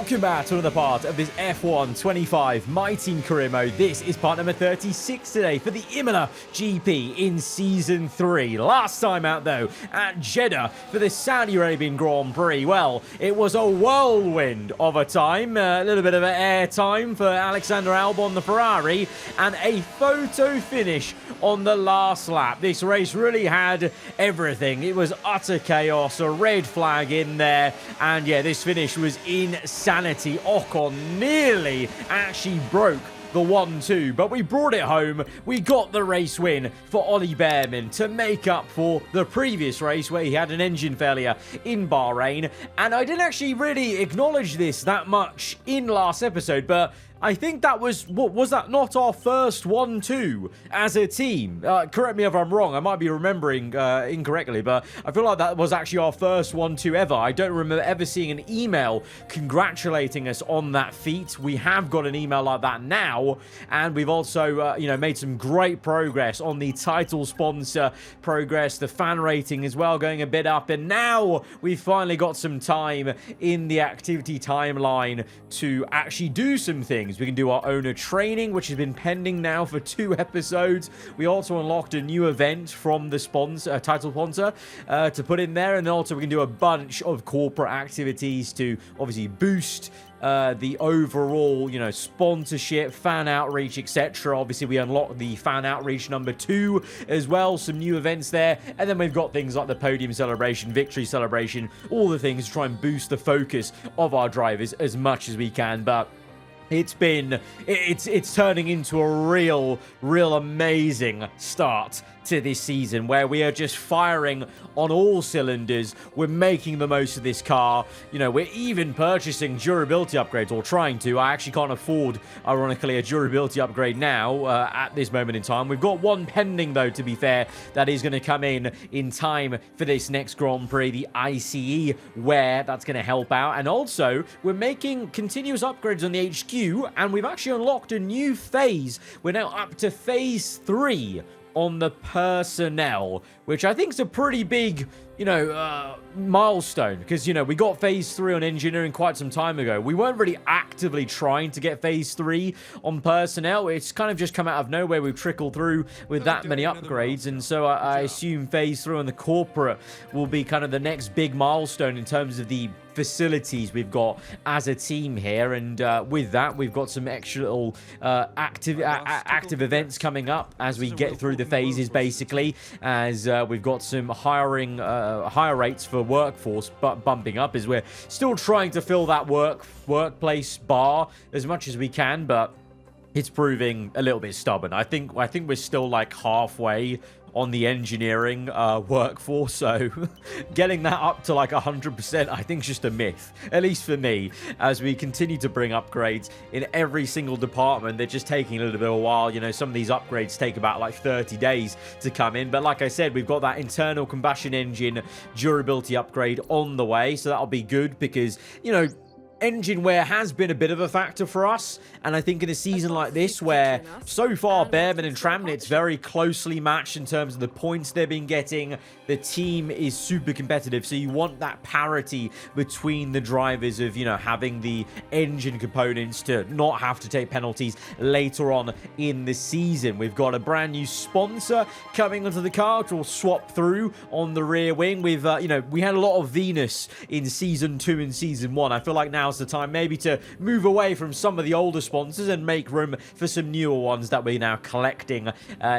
Welcome back to another part of this F1 25 My Team Career Mode. This is part number 36 today for the Imola GP in Season 3. Last time out, though, at Jeddah for the Saudi Arabian Grand Prix. Well, it was a whirlwind of a time. A little bit of air time for Alexander Albon, the Ferrari, and a photo finish on the last lap. This race really had everything. It was utter chaos, a red flag in there, and yeah, this finish was insanity. Ocon nearly actually broke the 1-2, but we brought it home. We got the race win for Ollie Bearman to make up for the previous race where he had an engine failure in Bahrain. And I didn't actually really acknowledge this that much in last episode, but I think that was that not our first 1-2 as a team? Correct me if I'm wrong. I might be remembering incorrectly, but I feel like that was actually our first 1-2 ever. I don't remember ever seeing an email congratulating us on that feat. We have got an email like that now, and we've also, made some great progress on the title sponsor progress, the fan rating as well going a bit up, and now we've finally got some time in the activity timeline to actually do some things. We can do our owner training, which has been pending now for 2 episodes. We also unlocked a new event from the sponsor, title sponsor, to put in there. And then also we can do a bunch of corporate activities to obviously boost the overall, sponsorship, fan outreach, etc. Obviously, we unlocked the fan outreach number 2 as well. Some new events there. And then we've got things like the podium celebration, victory celebration, all the things to try and boost the focus of our drivers as much as we can. But it's turning into a real amazing start to this season where we are just firing on all cylinders. We're making the most of this car. We're even purchasing durability upgrades, or trying to. I actually can't afford, ironically, a durability upgrade now at this moment in time. We've got one pending, though, to be fair, that is going to come in time for this next Grand Prix, the ICE wear. That's going to help out. And also, we're making continuous upgrades on the HQ, and we've actually unlocked a new phase. We're now up to phase 3 on the personnel, which I think is a pretty big, milestone, because, we got phase 3 on engineering quite some time ago. We weren't really actively trying to get phase 3 on personnel. It's kind of just come out of nowhere. We've trickled through with that many upgrades, and so I assume phase 3 on the corporate will be kind of the next big milestone in terms of the facilities we've got as a team here. And with that, we've got some extra little active events coming up as we get through the phases, basically, as we've got some higher rates for workforce bumping up, as we're still trying to fill that workplace bar as much as we can, but it's proving a little bit stubborn. I think we're still like halfway on the engineering workforce, so getting that up to like 100% I think is just a myth, at least for me, as we continue to bring upgrades in every single department. They're just taking a little bit of a while. Some of these upgrades take about like 30 days to come in, but like I said, we've got that internal combustion engine durability upgrade on the way, so that'll be good, because engine wear has been a bit of a factor for us, and I think in a season like this, where so far Bearman and Tramnit's very closely matched in terms of the points they've been getting, the team is super competitive, so you want that parity between the drivers of, having the engine components to not have to take penalties later on in the season. We've got a brand new sponsor coming onto the car, which will swap through on the rear wing. We've, we had a lot of Venus in Season 2 and Season 1. I feel like now's the time maybe to move away from some of the older sponsors and make room for some newer ones that we're now collecting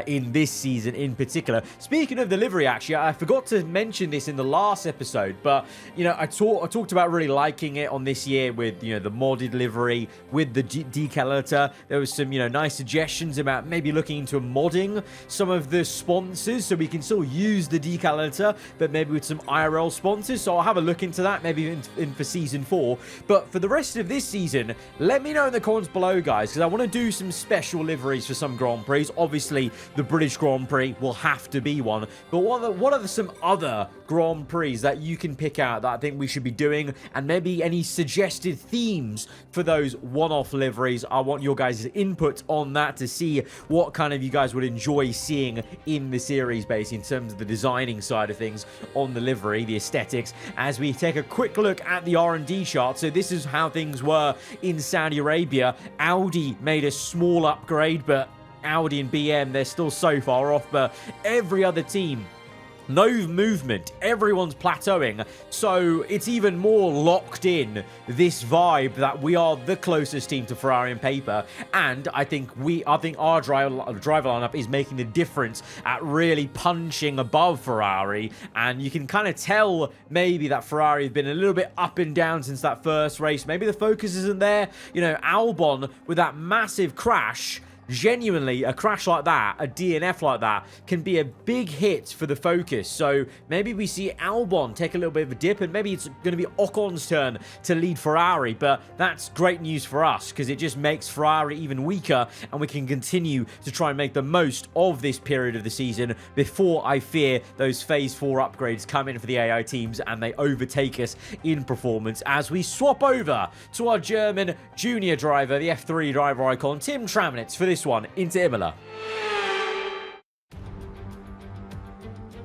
in this season in particular. Speaking of the livery, actually, I forgot to mention this in the last episode, but I talked about really liking it on this year with the modded livery with the decal editor. There was some nice suggestions about maybe looking into modding some of the sponsors so we can still use the decal editor, but maybe with some IRL sponsors. So I'll have a look into that maybe in for Season 4. But for the rest of this season, let me know in the comments below, guys, because I want to do some special liveries for some Grand Prix. Obviously, the British Grand Prix will have to be one. But what are some other Grand Prix that you can pick out that I think we should be doing? And maybe any suggested themes for those one-off liveries. I want your guys' input on that to see what kind of you guys would enjoy seeing in the series, basically, in terms of the designing side of things on the livery, the aesthetics, as we take a quick look at the R&D chart. So this this is how things were in Saudi Arabia. Audi made a small upgrade, but Audi and BM, they're still so far off. But every other team, no movement, everyone's plateauing, so it's even more locked in, this vibe that we are the closest team to Ferrari on paper. And I think our driver lineup is making the difference at really punching above Ferrari. And you can kind of tell maybe that Ferrari has been a little bit up and down since that first race. Maybe the focus isn't there. You know, Albon with that massive crash. Genuinely, a crash like that, a DNF like that, can be a big hit for the focus. So maybe we see Albon take a little bit of a dip, and maybe it's going to be Ocon's turn to lead Ferrari. But that's great news for us, because it just makes Ferrari even weaker, and we can continue to try and make the most of this period of the season before, I fear, those Phase 4 upgrades come in for the AI teams and they overtake us in performance, as we swap over to our German junior driver, the F3 driver icon, Tim Tramnitz, for this one into Imola.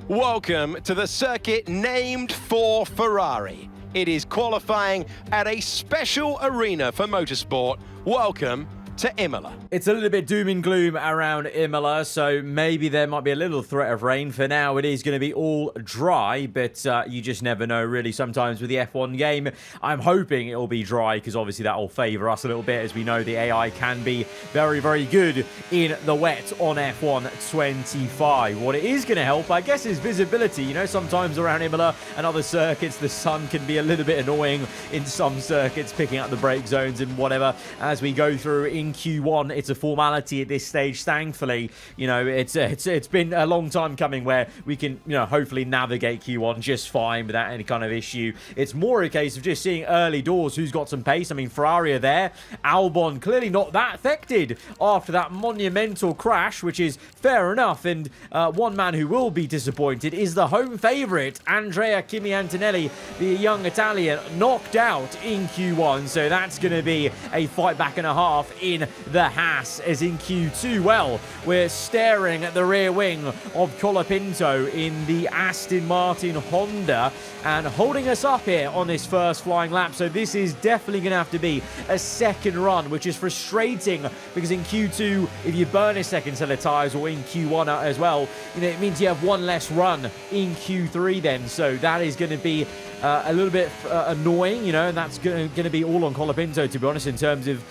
Welcome to the circuit named for Ferrari. It is qualifying at a special arena for motorsport. Welcome to Imola. It's a little bit doom and gloom around Imola, so maybe there might be a little threat of rain. For now, it is going to be all dry, but you just never know, really, sometimes with the F1 game. I'm hoping it'll be dry, because obviously that will favour us a little bit, as we know the AI can be very, very good in the wet on F1 25. What it is going to help, I guess, is visibility. You know, sometimes around Imola and other circuits, the sun can be a little bit annoying in some circuits, picking up the brake zones and whatever as we go through in Q1. It's a formality at this stage, thankfully. You know, it's been a long time coming where we can, you know, hopefully navigate Q1 just fine without any kind of issue. It's more a case of just seeing early doors who's got some pace. I mean, Ferrari are there. Albon clearly not that affected after that monumental crash, which is fair enough. And one man who will be disappointed is the home favourite, Andrea Kimi Antonelli, the young Italian, knocked out in Q1. So that's going to be a fight back and a half in the Haas, as in Q2. Well, we're staring at the rear wing of Colapinto in the Aston Martin Honda, and holding us up here on this first flying lap. So this is definitely going to have to be a second run, which is frustrating, because in Q2, if you burn a second set of tyres, or in Q1 as well, you know, it means you have one less run in Q3 then. So that is going to be a little bit annoying, you know, and that's going to be all on Colapinto, to be honest, in terms of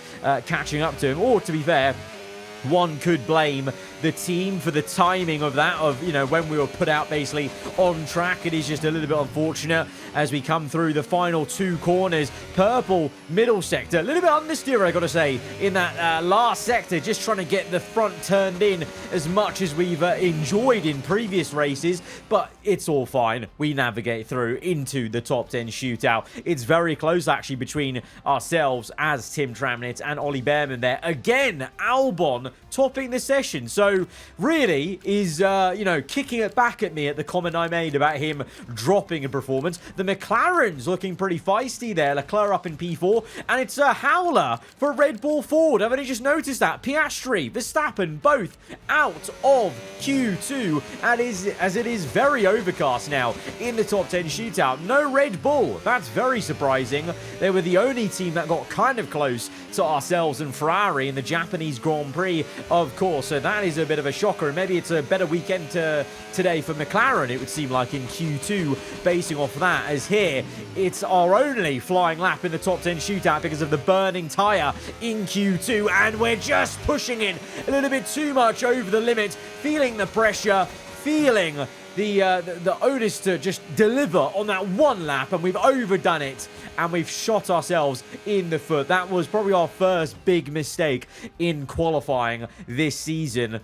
catching up to him. Or, to be fair, one could blame the team for the timing of that, of, you know, when we were put out basically on track. It is just a little bit unfortunate as we come through the final two corners. Purple middle sector, a little bit understeer, I gotta say, in that last sector, just trying to get the front turned in as much as we've enjoyed in previous races, but it's all fine. We navigate through into the top 10 shootout. It's very close, actually, between ourselves as Tim Tramnitz and Ollie Behrman there. Again, Albon topping the session. So really is, you know, kicking it back at me at the comment I made about him dropping in performance. The McLaren's looking pretty feisty there. Leclerc up in P4, and it's a howler for Red Bull Ford. I've only just noticed that. Piastri, Verstappen, both out of Q2, and as it is very overcast now in the top 10 shootout. No Red Bull. That's very surprising. They were the only team that got kind of close to ourselves and Ferrari in the Japanese Grand Prix, of course. So that is a bit of a shocker, and maybe it's a better weekend today for McLaren, it would seem like, in Q2, basing off that, as here it's our only flying lap in the top 10 shootout because of the burning tyre in Q2, and we're just pushing it a little bit too much over the limit, feeling the pressure, feeling the onus to just deliver on that one lap, and we've overdone it, and we've shot ourselves in the foot. That was probably our first big mistake in qualifying this season.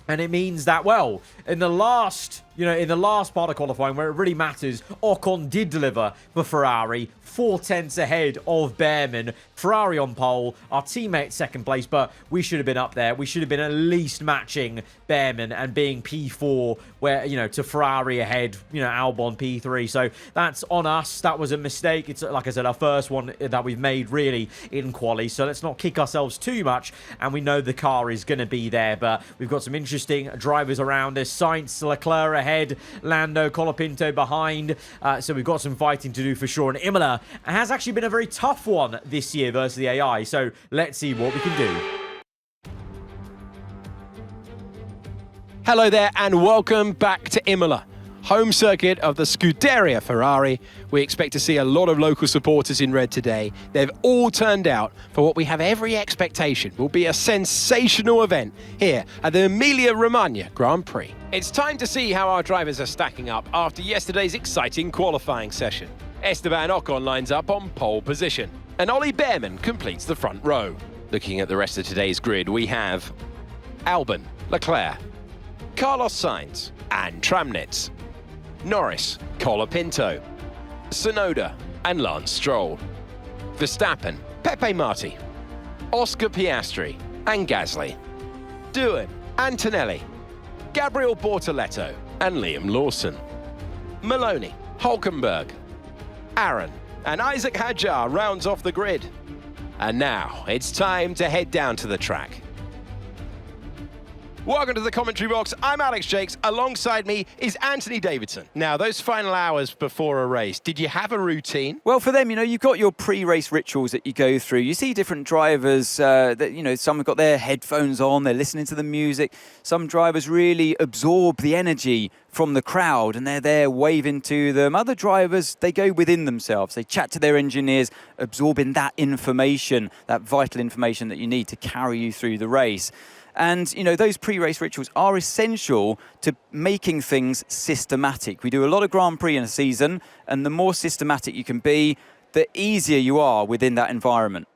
And it means that, well, in the last part of qualifying, where it really matters, Ocon did deliver for Ferrari, 4 tenths ahead of Behrman. Ferrari on pole, our teammate second place, but we should have been up there. We should have been at least matching Behrman and being P4, where, you know, to Ferrari ahead, you know, Albon P3. So that's on us. That was a mistake. It's, like I said, our first one that we've made really in quali. So let's not kick ourselves too much. And we know the car is going to be there, but we've got some interesting drivers around us. Sainz, Leclerc ahead. ahead, Lando Colapinto behind. So we've got some fighting to do for sure. And Imola has actually been a very tough one this year versus the AI. So let's see what we can do. Hello there and welcome back to Imola, home circuit of the Scuderia Ferrari. We expect to see a lot of local supporters in red today. They've all turned out for what we have every expectation will be a sensational event here at the Emilia-Romagna Grand Prix. It's time to see how our drivers are stacking up after yesterday's exciting qualifying session. Esteban Ocon lines up on pole position, and Ollie Bearman completes the front row. Looking at the rest of today's grid, we have Albon, Leclerc, Carlos Sainz and Tramnitz, Norris, Colapinto, Tsunoda and Lance Stroll, Verstappen, Pepe Marti, Oscar Piastri and Gasly, Doohan, Antonelli, Gabriel Bortoletto and Liam Lawson, Maloney, Hulkenberg, Aaron and Isaac Hadjar rounds off the grid. And now it's time to head down to the track. Welcome to the commentary box. I'm Alex Jakes. Alongside me is Anthony Davidson. Now, those final hours before a race, did you have a routine? Well, for them, you've got your pre-race rituals that you go through. You see different drivers that, some have got their headphones on, they're listening to the music. Some drivers really absorb the energy from the crowd and they're there waving to them. Other drivers, they go within themselves. They chat to their engineers, absorbing that information, that vital information that you need to carry you through the race. And, those pre-race rituals are essential to making things systematic. We do a lot of Grand Prix in a season, and the more systematic you can be, the easier you are within that environment.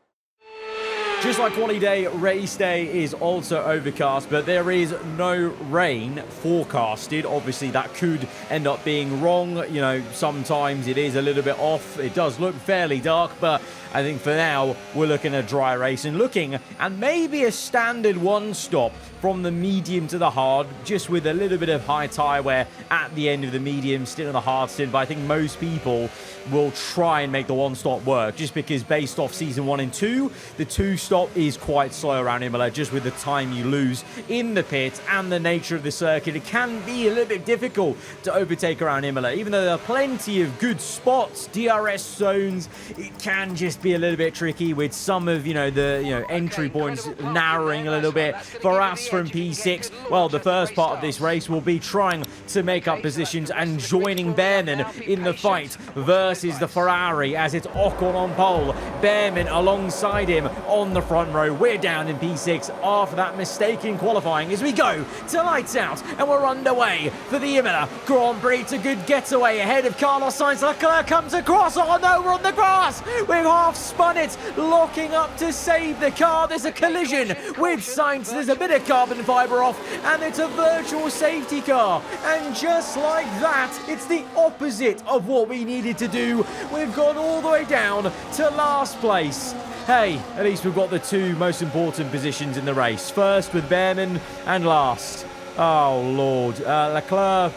Just like quali day, race day is also overcast, but there is no rain forecasted. Obviously, that could end up being wrong. Sometimes it is a little bit off. It does look fairly dark, but I think for now, we're looking at a dry race and looking at maybe a standard one-stop from the medium to the hard, just with a little bit of high tyre wear at the end of the medium, still on the hard stint. But I think most people will try and make the one-stop work, just because based off season 1 and 2, the two-stop is quite slow around Imola, just with the time you lose in the pit and the nature of the circuit. It can be a little bit difficult to overtake around Imola, even though there are plenty of good spots, DRS zones. It can just be a little bit tricky with some of the entry points narrowing a little bit. For us from P6, well, the first part of this race will be trying to make up positions and joining Bearman in the fight versus the Ferrari, as it's Ocon on pole, Bearman alongside him on the front row. We're down in P6 after that mistake in qualifying as we go to lights out, and we're underway for the Imola Grand Prix. It's a good getaway ahead of Carlos Sainz. Leclerc comes across. Oh no, we're on the grass. We've half spun it, locking up to save the car. There's a collision with Sainz. There's a bit of carbon fiber off, and it's a virtual safety car. And just like that, it's the opposite of what we needed to do. We've gone all the way down to last place. Hey, at least we've got the two most important positions in the race. First with Bearman and last. Oh, Lord. Leclerc,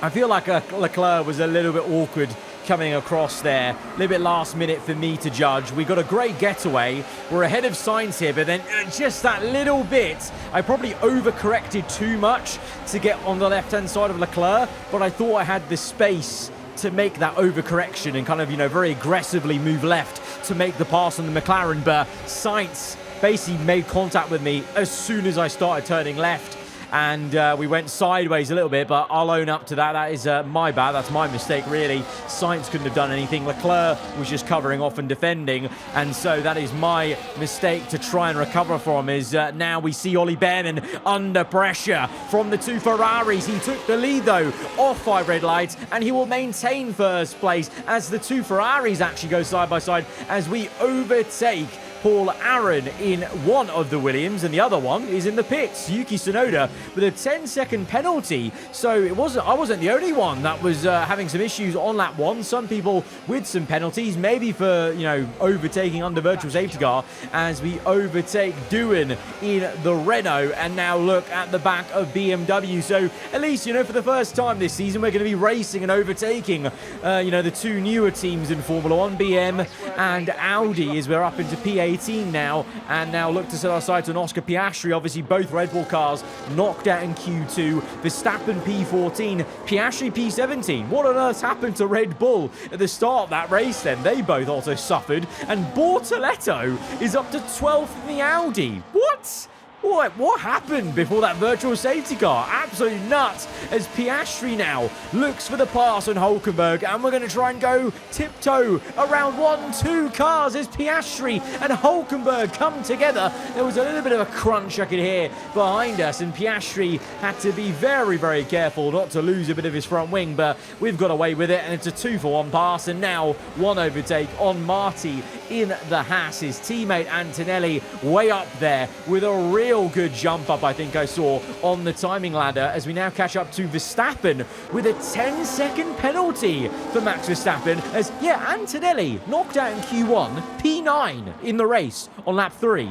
I feel like Leclerc was a little bit awkward coming across there. A little bit last minute for me to judge. We got a great getaway. We're ahead of Sainz here, but then just that little bit, I probably overcorrected too much to get on the left-hand side of Leclerc, but I thought I had the space to make that overcorrection and kind of, very aggressively move left to make the pass on the McLaren. But Sainz basically made contact with me as soon as I started turning left. And we went sideways a little bit, but I'll own up to that. That is my bad. That's my mistake, really. Sainz couldn't have done anything. Leclerc was just covering off and defending. And so that is my mistake to try and recover from. Is now we see Ollie Bearman under pressure from the two Ferraris. He took the lead, though, off by red lights, and he will maintain first place as the two Ferraris actually go side by side as we overtake Paul Aaron in one of the Williams, and the other one is in the pits. Yuki Tsunoda with a 10-second penalty. So I wasn't the only one that was having some issues on lap 1. Some people with some penalties, maybe for overtaking under virtual safety car, as we overtake Doohan in the Renault, and now look at the back of BMW. So at least for the first time this season, we're going to be racing and overtaking the two newer teams in Formula 1, BM and Audi, as we're up into P8 P18 now, and now look to set our sights on Oscar Piastri. Obviously, both Red Bull cars knocked out in Q2. Verstappen P14, Piastri P17. What on earth happened to Red Bull at the start of that race then? They both also suffered. And Bortoletto is up to 12th in the Audi. What? What happened before that virtual safety car? Absolutely nuts, as Piastri now looks for the pass on Hulkenberg, and we're going to try and go tiptoe around 1-2 cars as Piastri and Hulkenberg come together. There was a little bit of a crunch I could hear behind us, and Piastri had to be very, very careful not to lose a bit of his front wing, but we've got away with it, and it's a 2-for-1 pass, and now one overtake on Marti in the Haas. His teammate Antonelli way up there with a real good jump up, I think I saw, on the timing ladder, as we now catch up to Verstappen with a 10-second penalty for Max Verstappen, as, Antonelli knocked out in Q1, P9 in the race on lap 3.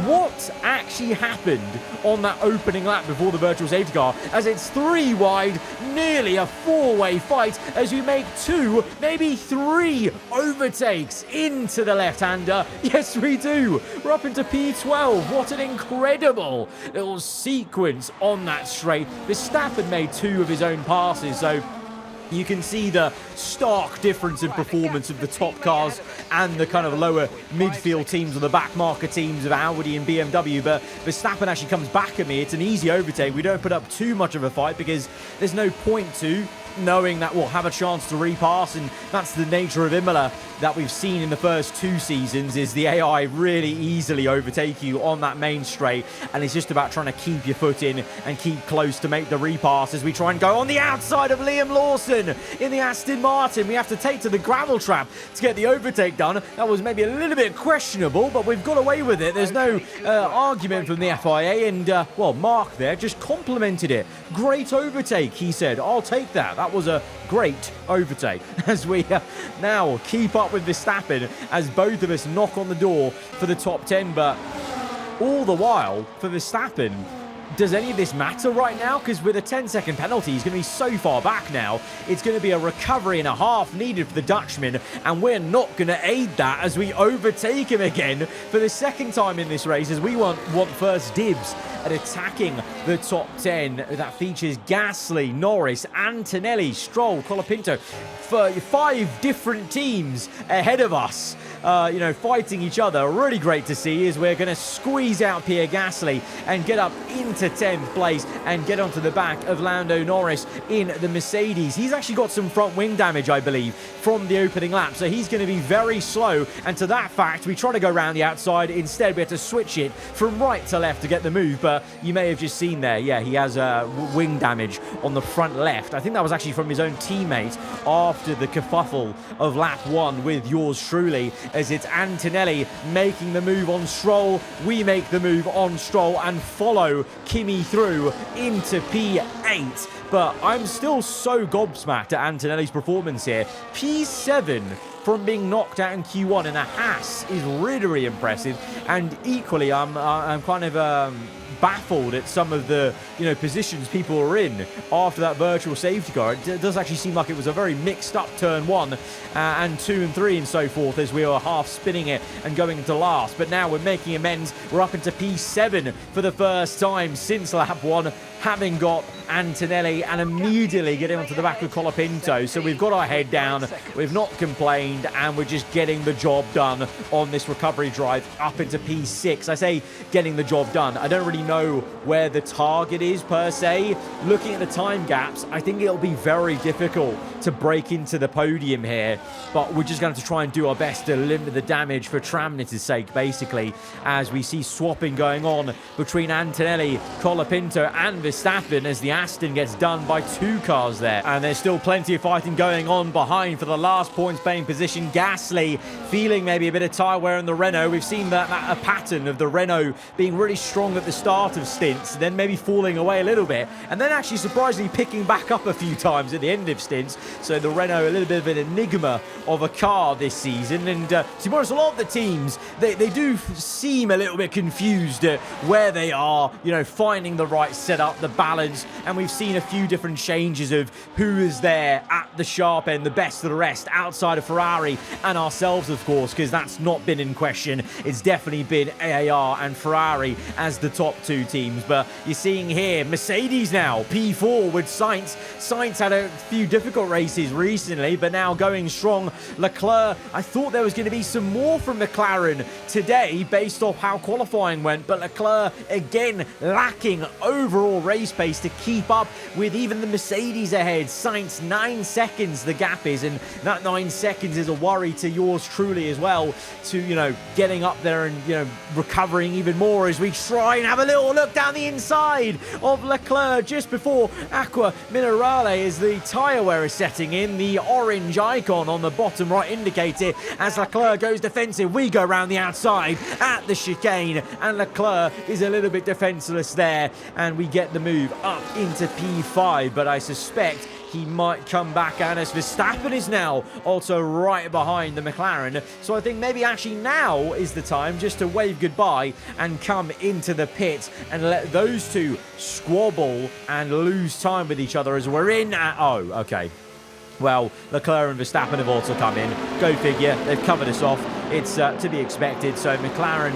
What actually happened on that opening lap before the virtual safety car, as it's 3 wide, nearly a 4-way fight, as we make 2, maybe 3 overtakes into the left-hander. Yes, we do. We're up into P12. What an incredible little sequence on that straight. Verstappen made 2 of his own passes, so you can see the stark difference in performance of the top cars and the kind of lower midfield teams, or the back marker teams of Audi and BMW. But Verstappen actually comes back at me. It's an easy overtake. We don't put up too much of a fight because there's no point to, knowing that we'll have a chance to repass, and that's the nature of Imola that we've seen in the first 2 seasons, is the AI really easily overtake you on that main straight, and it's just about trying to keep your foot in and keep close to make the repass as we try and go on the outside of Liam Lawson in the Aston Martin. We have to take to the gravel trap to get the overtake done. That was maybe a little bit questionable, but we've got away with it. There's no argument from the FIA, and Mark there just complimented it. Great overtake, he said. I'll take that. That was a great overtake, as we now keep up with Verstappen as both of us knock on the door for the top 10. But all the while, for Verstappen, does any of this matter right now? Because with a 10-second penalty, he's going to be so far back now. It's going to be a recovery and a half needed for the Dutchman, and we're not going to aid that as we overtake him again for the second time in this race, as we want first dibs at attacking the top 10. That features Gasly, Norris, Antonelli, Stroll, Colapinto. For 5 different teams ahead of us, fighting each other. Really great to see, as we're going to squeeze out Pierre Gasly and get up into 10th place and get onto the back of Lando Norris in the Mercedes. He's actually got some front wing damage, I believe, from the opening lap, so he's going to be very slow. And to that fact, we try to go around the outside. Instead, we had to switch it from right to left to get the move, but you may have just seen there, he has wing damage on the front left. I think that was actually from his own teammate after the kerfuffle of lap 1 with yours truly, as it's Antonelli making the move on Stroll. We make the move on Stroll and follow Kimi through into P8. But I'm still so gobsmacked at Antonelli's performance here. P7 from being knocked out in Q1 in a Haas is really, really impressive. And equally, I'm kind of baffled at some of the positions people are in after that virtual safety car. It does actually seem like it was a very mixed up turn 1 and 2 and 3 and so forth, as we were half spinning it and going into last. But now we're making amends. We're up into P7 for the first time since lap 1, having got Antonelli and immediately getting onto the back of Colapinto. So we've got our head down, we've not complained, and we're just getting the job done on this recovery drive up into P6. I say getting the job done. I don't really know where the target is per se. Looking at the time gaps, I think it'll be very difficult to break into the podium here, but we're just going to try and do our best to limit the damage for Tramnit's sake, basically, as we see swapping going on between Antonelli, Colapinto and Verstappen, as the Aston gets done by 2 cars there. And there's still plenty of fighting going on behind for the last points paying position. Gasly feeling maybe a bit of tyre wear in the Renault. We've seen that a pattern of the Renault being really strong at the start start of stints, then maybe falling away a little bit, and then actually surprisingly picking back up a few times at the end of stints. So the Renault, a little bit of an enigma of a car this season. And to be honest, a lot of the teams, they do seem a little bit confused at where they are, you know, finding the right setup, the balance. And we've seen a few different changes of who is there at the sharp end, the best of the rest, outside of Ferrari and ourselves, of course, because that's not been in question. It's definitely been AAR and Ferrari as the top two teams. But you're seeing here Mercedes now, P4 with Sainz. Sainz had a few difficult races recently, but now going strong. Leclerc, I thought there was going to be some more from McLaren today based off how qualifying went, but Leclerc again lacking overall race pace to keep up with even the Mercedes ahead. Sainz 9 seconds the gap is, and that 9 seconds is a worry to yours truly as well, to, you know, getting up there and, you know, recovering even more as we try and have a little look down the inside of Leclerc just before Aqua Minerale as the tyre wear is setting in. The orange icon on the bottom right indicator as Leclerc goes defensive. We go around the outside at the chicane, and Leclerc is a little bit defenseless there, and we get the move up into P5, but I suspect he might come back, and as Verstappen is now also right behind the McLaren. So I think maybe actually now is the time just to wave goodbye and come into the pit and let those two squabble and lose time with each other as we're in at... Oh, okay. Well, Leclerc and Verstappen have also come in. Go figure, they've covered us off. It's to be expected. So McLaren,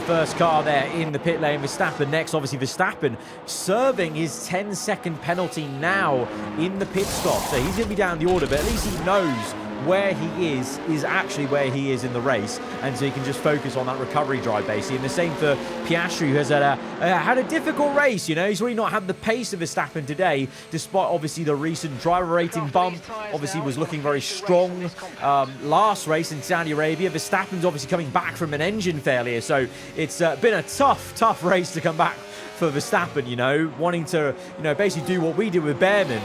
first car there in the pit lane. Verstappen next. Obviously, Verstappen serving his 10-second penalty now in the pit stop. So he's going to be down the order, but at least he knows where he is actually where he is in the race, and so he can just focus on that recovery drive basically. And the same for Piastri, who has had a difficult race. You know, he's really not had the pace of Verstappen today, despite obviously the recent driver rating bump. Obviously was looking very strong last race in Saudi Arabia. Verstappen's obviously coming back from an engine failure, so it's been a tough race to come back for Verstappen, you know, wanting to, you know, basically do what we did with Behrman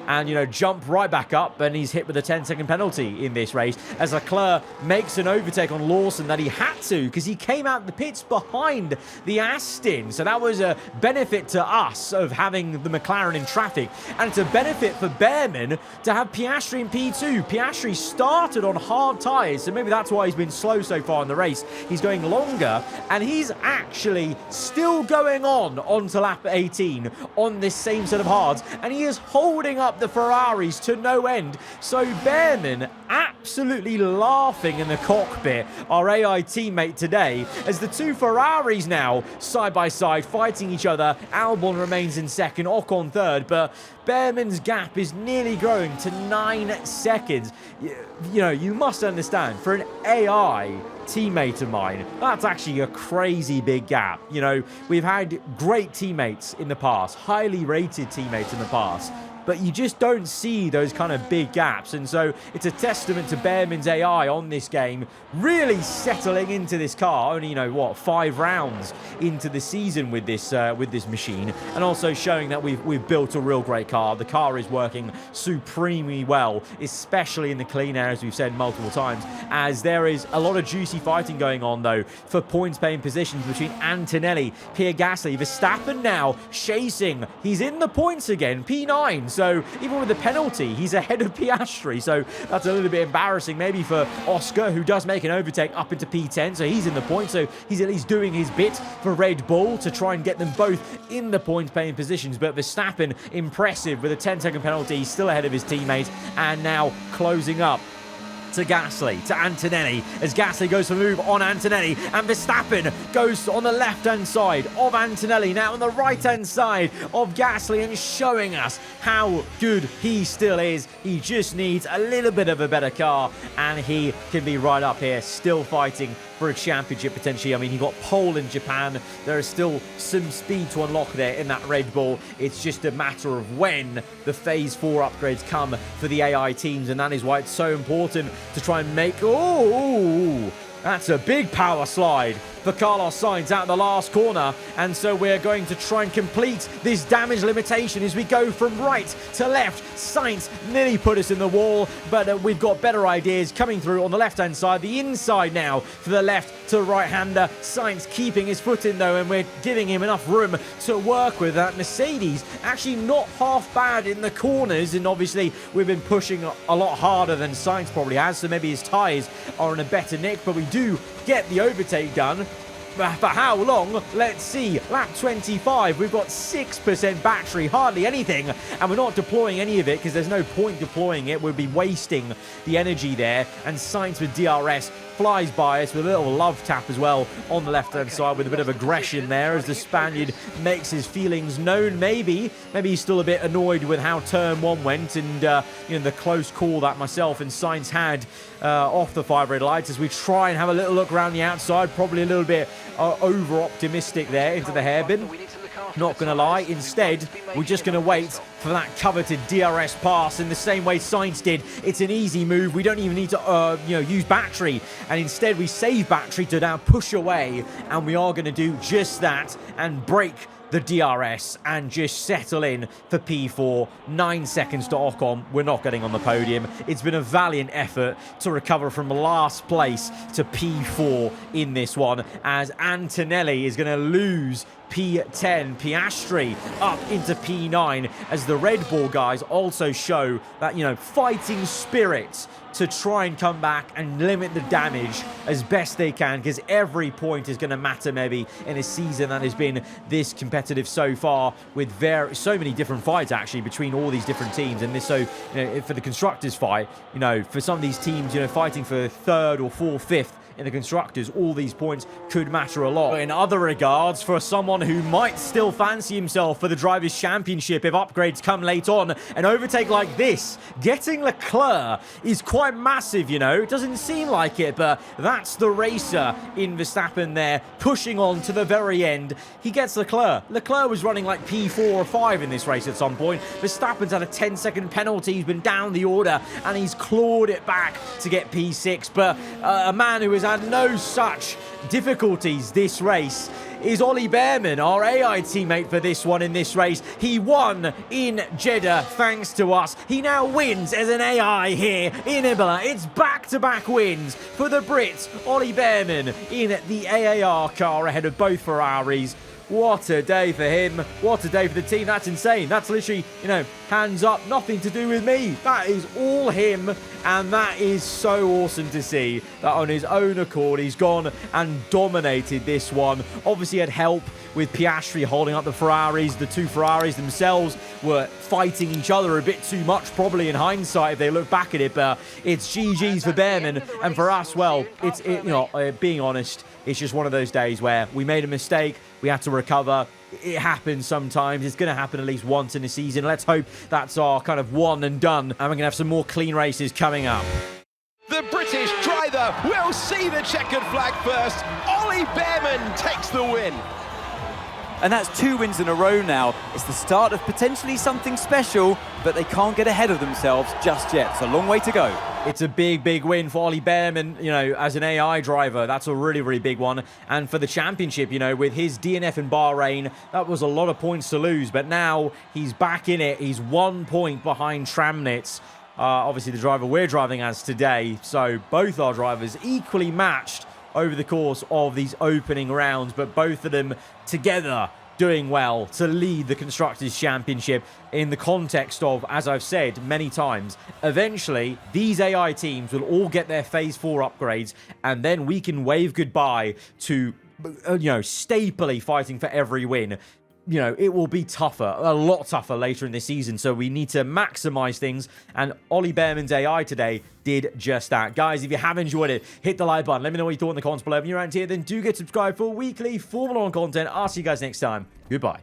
and, you know, jump right back up, and he's hit with a 10-second penalty in this race as Leclerc makes an overtake on Lawson that he had to, because he came out the pits behind the Aston. So that was a benefit to us of having the McLaren in traffic, and it's a benefit for Behrman to have Piastri in P2. Piastri started on hard tyres, so maybe that's why he's been slow so far in the race. He's going longer, and he's actually still going on onto lap 18 on this same set of hards, and he is holding up the Ferraris to no end. So Behrman absolutely laughing in the cockpit, our AI teammate today, as the two Ferraris now side by side fighting each other. Albon remains in second, Ocon third, but Behrman's gap is nearly growing to 9 seconds. You know, you must understand, for an AI teammate of mine, that's actually a crazy big gap. You know, we've had great teammates in the past, highly rated teammates in the past, but you just don't see those kind of big gaps. And so it's a testament to Behrman's AI on this game, really settling into this car. Only, you know, what, 5 rounds into the season with this machine, and also showing that we've built a real great car. The car is working supremely well, especially in the clean air, as we've said multiple times, as there is a lot of juicy fighting going on, though, for points paying positions between Antonelli, Pierre Gasly, Verstappen now chasing. He's in the points again, P9. So even with the penalty, he's ahead of Piastri. So that's a little bit embarrassing maybe for Oscar, who does make an overtake up into P10. So he's in the points. So he's at least doing his bit for Red Bull to try and get them both in the points paying positions. But Verstappen, impressive with a 10-second penalty, still ahead of his teammate, and now closing up to Gasly, to Antonelli, as Gasly goes for the move on Antonelli, and Verstappen goes on the left-hand side of Antonelli, now on the right-hand side of Gasly, and showing us how good he still is. He just needs a little bit of a better car, and he can be right up here, still fighting for a championship potentially. I mean, he got pole in Japan. There is still some speed to unlock there in that Red Bull. It's just a matter of when the Phase 4 upgrades come for the AI teams, and that is why it's so important to try and make... Oh, that's a big power slide. for Carlos Sainz at the last corner. And so we're going to try and complete this damage limitation as we go from right to left. Sainz nearly put us in the wall, but we've got better ideas coming through on the left-hand side. The inside now for the left to right-hander. Sainz keeping his foot in though, and we're giving him enough room to work with. That Mercedes actually not half bad in the corners, and obviously we've been pushing a lot harder than Sainz probably has, so maybe his tyres are in a better nick, but we do get the overtake done. For how long? Let's see. Lap 25. We've got 6% battery, hardly anything, and we're not deploying any of it because there's no point deploying it. We'll be wasting the energy there. And Sainz with DRS flies by us with a little love tap as well on the left-hand side with a bit of aggression there as the Spaniard makes his feelings known. Maybe he's still a bit annoyed with how turn 1 went and the close call that myself and Sainz had off the 5 red lights as we try and have a little look around the outside. Probably a little bit over-optimistic there into the hairpin. Not going to lie. Instead, we're just going to wait for that coveted DRS pass in the same way Sainz did. It's an easy move. We don't even need to, use battery. And instead, we save battery to now push away. And we are going to do just that and break the DRS and just settle in for P4. 9 seconds to Ocon. We're not getting on the podium. It's been a valiant effort to recover from last place to P4 in this one, as Antonelli is going to lose P10. Piastri up into P9 as the Red Bull guys also show that, fighting spirit to try and come back and limit the damage as best they can, because every point is going to matter maybe in a season that has been this competitive so far, with so many different fights actually between all these different teams. And this, so for the constructors fight, for some of these teams, fighting for 3rd or 4th, 5th in the constructors, all these points could matter a lot. But in other regards, for someone who might still fancy himself for the Drivers' Championship if upgrades come late on, an overtake like this, getting Leclerc is quite massive, It doesn't seem like it, but that's the racer in Verstappen there, pushing on to the very end. He gets Leclerc. Leclerc was running like P4 or 5 in this race at some point. Verstappen's had a 10-second penalty. He's been down the order, and he's clawed it back to get P6. But a man who has had no such difficulties this race is Ollie Behrman, our AI teammate for this one in this race. He won in Jeddah thanks to us. He now wins as an AI here in Imola. It's back-to-back wins for the Brits. Ollie Behrman in the AAR car ahead of both Ferraris. What a day for him. What a day for the team. That's insane. That's literally, hands up, nothing to do with me. That is all him. And that is so awesome to see that on his own accord, he's gone and dominated this one. Obviously had help with Piastri holding up the Ferraris. The two Ferraris themselves were fighting each other a bit too much, probably in hindsight, if they look back at it. But it's GG's for Behrman. And for us, well, being honest, it's just one of those days where we made a mistake. We had to recover. It happens sometimes. It's going to happen at least once in a season. Let's hope that's our kind of one and done. And we're going to have some more clean races coming up. The British driver will see the checkered flag first. Ollie Behrman takes the win. And that's 2 wins in a row now. It's the start of potentially something special, but they can't get ahead of themselves just yet. It's a long way to go. It's a big, big win for Ollie Behrman, as an AI driver. That's a really, really big one. And for the championship, with his DNF in Bahrain, that was a lot of points to lose. But now he's back in it. He's 1 point behind Tramnitz. Obviously, the driver we're driving as today. So both our drivers equally matched over the course of these opening rounds, but both of them together doing well to lead the Constructors' Championship in the context of, as I've said many times, eventually these AI teams will all get their Phase 4 upgrades, and then we can wave goodbye to, staply fighting for every win. It will be tougher, a lot tougher later in the season. So we need to maximize things. And Ollie Behrman's AI today did just that. Guys, if you have enjoyed it, hit the like button. Let me know what you thought in the comments below. If you're around here, then do get subscribed for weekly Formula 1 content. I'll see you guys next time. Goodbye.